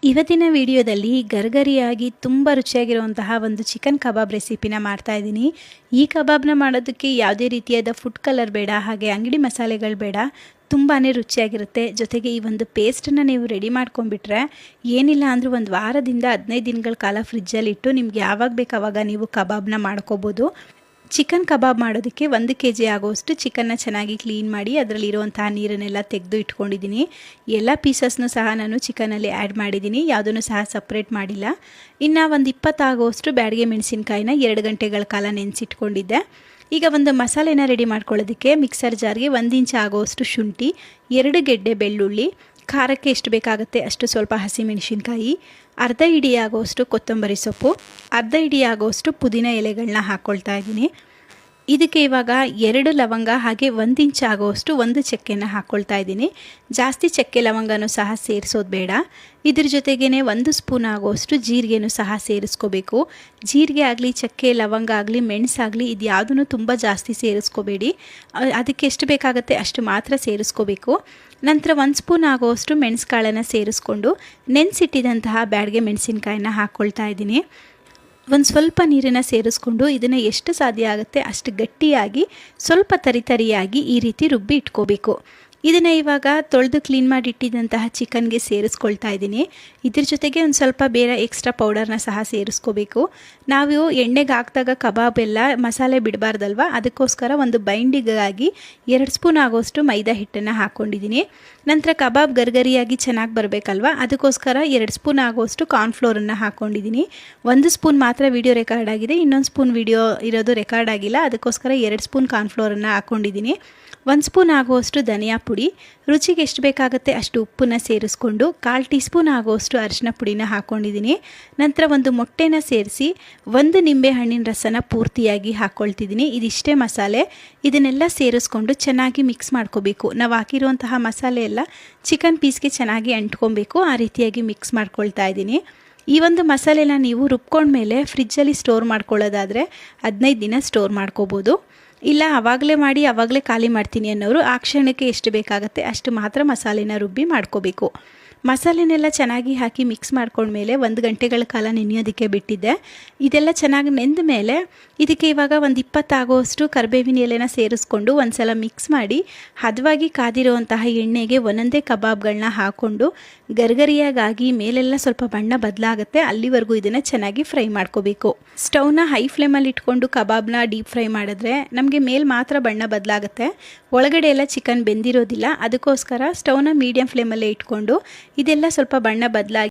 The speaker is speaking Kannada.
ಇವತ್ತಿನ ವಿಡಿಯೋದಲ್ಲಿ ಗರ್ಗರಿಯಾಗಿ ತುಂಬ ರುಚಿಯಾಗಿರುವಂತಹ ಒಂದು ಚಿಕನ್ ಕಬಾಬ್ ರೆಸಿಪಿನ ಮಾಡ್ತಾ ಇದ್ದೀನಿ. ಈ ಕಬಾಬ್ನ ಮಾಡೋದಕ್ಕೆ ಯಾವುದೇ ರೀತಿಯಾದ ಫುಡ್ ಕಲರ್ ಬೇಡ, ಹಾಗೆ ಅಂಗಡಿ ಮಸಾಲೆಗಳು ಬೇಡ. ತುಂಬಾ ರುಚಿಯಾಗಿರುತ್ತೆ. ಜೊತೆಗೆ ಈ ಒಂದು ಪೇಸ್ಟನ್ನು ನೀವು ರೆಡಿ ಮಾಡ್ಕೊಂಡ್ಬಿಟ್ರೆ ಏನಿಲ್ಲ ಅಂದರೂ ಒಂದು ವಾರದಿಂದ 15 ದಿನಗಳ ಕಾಲ ಫ್ರಿಜ್ಜಲ್ಲಿ ಇಟ್ಟು ನಿಮ್ಗೆ ಯಾವಾಗ ಬೇಕು ಆವಾಗ ನೀವು ಕಬಾಬ್ನ ಮಾಡ್ಕೋಬೋದು. ಚಿಕನ್ ಕಬಾಬ್ ಮಾಡೋದಕ್ಕೆ 1 kg ಆಗೋಷ್ಟು ಚಿಕನ್ನ ಚೆನ್ನಾಗಿ ಕ್ಲೀನ್ ಮಾಡಿ ಅದರಲ್ಲಿರುವಂತಹ ನೀರನ್ನೆಲ್ಲ ತೆಗೆದು ಇಟ್ಕೊಂಡಿದ್ದೀನಿ. ಎಲ್ಲ ಪೀಸಸ್ನು ಸಹ ನಾನು ಚಿಕನಲ್ಲಿ ಆ್ಯಡ್ ಮಾಡಿದ್ದೀನಿ, ಯಾವುದನ್ನು ಸಹ ಸಪ್ರೇಟ್ ಮಾಡಿಲ್ಲ. ಇನ್ನು ಒಂದು 20 ಆಗೋಷ್ಟು ಬ್ಯಾಡಗೆ ಮೆಣಸಿನ್ಕಾಯಿನ 2 ಗಂಟೆಗಳ ಕಾಲ ನೆನೆಸಿಟ್ಕೊಂಡಿದ್ದೆ. ಈಗ ಒಂದು ಮಸಾಲೆನ ರೆಡಿ ಮಾಡ್ಕೊಳ್ಳೋದಕ್ಕೆ ಮಿಕ್ಸರ್ ಜಾರ್ಗೆ 1 ಇಂಚ್ ಆಗೋಷ್ಟು ಶುಂಠಿ, 2 ಗೆಡ್ಡೆ ಬೆಳ್ಳುಳ್ಳಿ, ಖಾರಕ್ಕೆ ಎಷ್ಟು ಬೇಕಾಗುತ್ತೆ ಅಷ್ಟು ಸ್ವಲ್ಪ ಹಸಿಮೆಣಸಿನ್ಕಾಯಿ, ಅರ್ಧ ಹಿಡಿ ಆಗೋಷ್ಟು ಕೊತ್ತಂಬರಿ ಸೊಪ್ಪು, ಅರ್ಧ ಹಿಡಿ ಆಗೋಷ್ಟು ಪುದೀನ ಎಲೆಗಳನ್ನ ಹಾಕ್ಕೊಳ್ತಾ ಇದ್ದೀನಿ. ಇದಕ್ಕೆ ಇವಾಗ 2 ಲವಂಗ ಹಾಗೆ 1 ಇಂಚ್ ಆಗೋಷ್ಟು ಒಂದು ಚಕ್ಕೆನ ಹಾಕ್ಕೊಳ್ತಾ ಇದ್ದೀನಿ. ಜಾಸ್ತಿ ಚಕ್ಕೆ ಲವಂಗನೂ ಸಹ ಸೇರಿಸೋದು ಬೇಡ. ಇದ್ರ ಜೊತೆಗೇ 1 ಸ್ಪೂನ್ ಆಗೋಷ್ಟು ಜೀರಿಗೆನೂ ಸಹ ಸೇರಿಸ್ಕೋಬೇಕು. ಜೀರಿಗೆ ಆಗಲಿ, ಚಕ್ಕೆ ಲವಂಗ ಆಗಲಿ, ಮೆಣಸಾಗಲಿ ಇದು ಯಾವುದೂ ತುಂಬ ಜಾಸ್ತಿ ಸೇರಿಸ್ಕೋಬೇಡಿ. ಅದಕ್ಕೆ ಎಷ್ಟು ಬೇಕಾಗುತ್ತೆ ಅಷ್ಟು ಮಾತ್ರ ಸೇರಿಸ್ಕೋಬೇಕು. ನಂತರ 1 ಸ್ಪೂನ್ ಆಗೋಷ್ಟು ಮೆಣಸುಕಾಳನ್ನು ಸೇರಿಸ್ಕೊಂಡು ನೆನೆಸಿಟ್ಟಿದ್ದಂತಹ ಬ್ಯಾಡಗೆ ಮೆಣಸಿನ್ಕಾಯಿನ ಹಾಕ್ಕೊಳ್ತಾ ಇದ್ದೀನಿ. ಒಂದು ಸ್ವಲ್ಪ ನೀರನ್ನು ಸೇರಿಸ್ಕೊಂಡು ಇದನ್ನು ಎಷ್ಟು ಸಾಧ್ಯ ಆಗುತ್ತೆ ಅಷ್ಟು ಗಟ್ಟಿಯಾಗಿ ಸ್ವಲ್ಪ ತರಿಯಾಗಿ ಈ ರೀತಿ ರುಬ್ಬಿ ಇಟ್ಕೋಬೇಕು. ಇದನ್ನು ಇವಾಗ ತೊಳೆದು ಕ್ಲೀನ್ ಮಾಡಿ ಇಟ್ಟಿದ್ದಂತಹ ಚಿಕನ್ಗೆ ಸೇರಿಸ್ಕೊಳ್ತಾ ಇದ್ದೀನಿ. ಇದ್ರ ಜೊತೆಗೆ ಒಂದು ಸ್ವಲ್ಪ ಬೇರೆ ಎಕ್ಸ್ಟ್ರಾ ಪೌಡರ್ನ ಸಹ ಸೇರಿಸ್ಕೋಬೇಕು. ನಾವು ಎಣ್ಣೆಗೆ ಹಾಕಿದಾಗ ಕಬಾಬ್ ಎಲ್ಲ ಮಸಾಲೆ ಬಿಡಬಾರ್ದಲ್ವ, ಅದಕ್ಕೋಸ್ಕರ ಒಂದು ಬೈಂಡಿಗಾಗಿ 2 ಸ್ಪೂನ್ ಆಗೋಷ್ಟು ಮೈದಾ ಹಿಟ್ಟನ್ನು ಹಾಕ್ಕೊಂಡಿದ್ದೀನಿ. ನಂತರ ಕಬಾಬ್ ಗರ್ಗರಿಯಾಗಿ ಚೆನ್ನಾಗಿ ಬರಬೇಕಲ್ವ, ಅದಕ್ಕೋಸ್ಕರ 2 ಸ್ಪೂನ್ ಆಗೋಷ್ಟು ಕಾರ್ನ್ಫ್ಲೋರನ್ನು ಹಾಕ್ಕೊಂಡಿದ್ದೀನಿ. 1 ಸ್ಪೂನ್ ಮಾತ್ರ ವಿಡಿಯೋ ರೆಕಾರ್ಡ್ ಆಗಿದೆ, ಇನ್ನೊಂದು ಸ್ಪೂನ್ ವಿಡಿಯೋ ಇರೋದು ರೆಕಾರ್ಡ್ ಆಗಿಲ್ಲ, ಅದಕ್ಕೋಸ್ಕರ 2 ಸ್ಪೂನ್ ಕಾರ್ನ್ಫ್ಲೋರನ್ನು ಹಾಕ್ಕೊಂಡಿದ್ದೀನಿ. 1 ಸ್ಪೂನ್ ಆಗುವಷ್ಟು ಧನಿಯಾ ಪುಡಿ, ರುಚಿಗೆ ಎಷ್ಟು ಬೇಕಾಗುತ್ತೆ ಅಷ್ಟು ಉಪ್ಪನ್ನು ಸೇರಿಸ್ಕೊಂಡು 1/4 ಟೀ ಸ್ಪೂನ್ ಆಗುವಷ್ಟು ಅರಿಶಿನ ಪುಡಿನ ಹಾಕ್ಕೊಂಡಿದ್ದೀನಿ. ನಂತರ ಒಂದು ಮೊಟ್ಟೆನ ಸೇರಿಸಿ 1 ನಿಂಬೆ ಹಣ್ಣಿನ ರಸನ ಪೂರ್ತಿಯಾಗಿ ಹಾಕ್ಕೊಳ್ತಿದ್ದೀನಿ. ಇದಿಷ್ಟೇ ಮಸಾಲೆ. ಇದನ್ನೆಲ್ಲ ಸೇರಿಸ್ಕೊಂಡು ಚೆನ್ನಾಗಿ ಮಿಕ್ಸ್ ಮಾಡ್ಕೋಬೇಕು. ನಾವು ಹಾಕಿರುವಂತಹ ಮಸಾಲೆ ಎಲ್ಲ ಚಿಕನ್ ಪೀಸ್ಗೆ ಚೆನ್ನಾಗಿ ಅಂಟ್ಕೊಬೇಕು, ಆ ರೀತಿಯಾಗಿ ಮಿಕ್ಸ್ ಮಾಡ್ಕೊಳ್ತಾ ಇದ್ದೀನಿ. ಈ ಒಂದು ಮಸಾಲೆನ ನೀವು ರುಬ್ಕೊಂಡ್ಮೇಲೆ ಫ್ರಿಜ್ಜಲ್ಲಿ ಸ್ಟೋರ್ ಮಾಡ್ಕೊಳ್ಳೋದಾದರೆ 15 ದಿನ ಸ್ಟೋರ್ ಮಾಡ್ಕೋಬೋದು. ಇಲ್ಲ ಆವಾಗಲೇ ಮಾಡಿ ಆವಾಗಲೇ ಖಾಲಿ ಮಾಡ್ತೀನಿ ಅನ್ನೋರು ಆ ಕ್ಷಣಕ್ಕೆ ಎಷ್ಟು ಬೇಕಾಗುತ್ತೆ ಅಷ್ಟು ಮಾತ್ರ ಮಸಾಲೆನ ರುಬ್ಬಿ ಮಾಡ್ಕೋಬೇಕು. ಮಸಾಲೆನೆಲ್ಲ ಚೆನ್ನಾಗಿ ಹಾಕಿ ಮಿಕ್ಸ್ ಮಾಡ್ಕೊಂಡ್ಮೇಲೆ 1 ಗಂಟೆಗಳ ಕಾಲ ನೆನೆಯೋದಕ್ಕೆ ಬಿಟ್ಟಿದ್ದೆ. ಇದೆಲ್ಲ ಚೆನ್ನಾಗಿ ನೆಂದ ಮೇಲೆ ಇದಕ್ಕೆ ಇವಾಗ ಒಂದು 20 ಆಗೋಷ್ಟು ಕರಿಬೇವಿನ ಎಲೆನ ಸೇರಿಸ್ಕೊಂಡು ಒಂದು ಸಲ ಮಿಕ್ಸ್ ಮಾಡಿ ಹದವಾಗಿ ಕಾದಿರುವಂತಹ ಎಣ್ಣೆಗೆ ಒಂದೊಂದೇ ಕಬಾಬ್ಗಳನ್ನ ಹಾಕ್ಕೊಂಡು ಗರ್ಗರಿಯಾಗಿ ಮೇಲೆಲ್ಲ ಸ್ವಲ್ಪ ಬಣ್ಣ ಬದಲಾಗುತ್ತೆ ಅಲ್ಲಿವರೆಗೂ ಇದನ್ನು ಚೆನ್ನಾಗಿ ಫ್ರೈ ಮಾಡ್ಕೋಬೇಕು. ಸ್ಟವ್ನ ಹೈ ಫ್ಲೇಮಲ್ಲಿ ಇಟ್ಕೊಂಡು ಕಬಾಬ್ನ ಡೀಪ್ ಫ್ರೈ ಮಾಡಿದ್ರೆ ನಮಗೆ ಮೇಲೆ ಮಾತ್ರ ಬಣ್ಣ ಬದಲಾಗುತ್ತೆ, ಒಳಗಡೆ ಎಲ್ಲ ಚಿಕನ್ ಬೆಂದಿರೋದಿಲ್ಲ. ಅದಕ್ಕೋಸ್ಕರ ಸ್ಟವ್ನ ಮೀಡಿಯಂ ಫ್ಲೇಮಲ್ಲೇ ಇಟ್ಕೊಂಡು ಇದೆಲ್ಲ ಸ್ವಲ್ಪ ಬಣ್ಣ ಬದಲಾಗಿ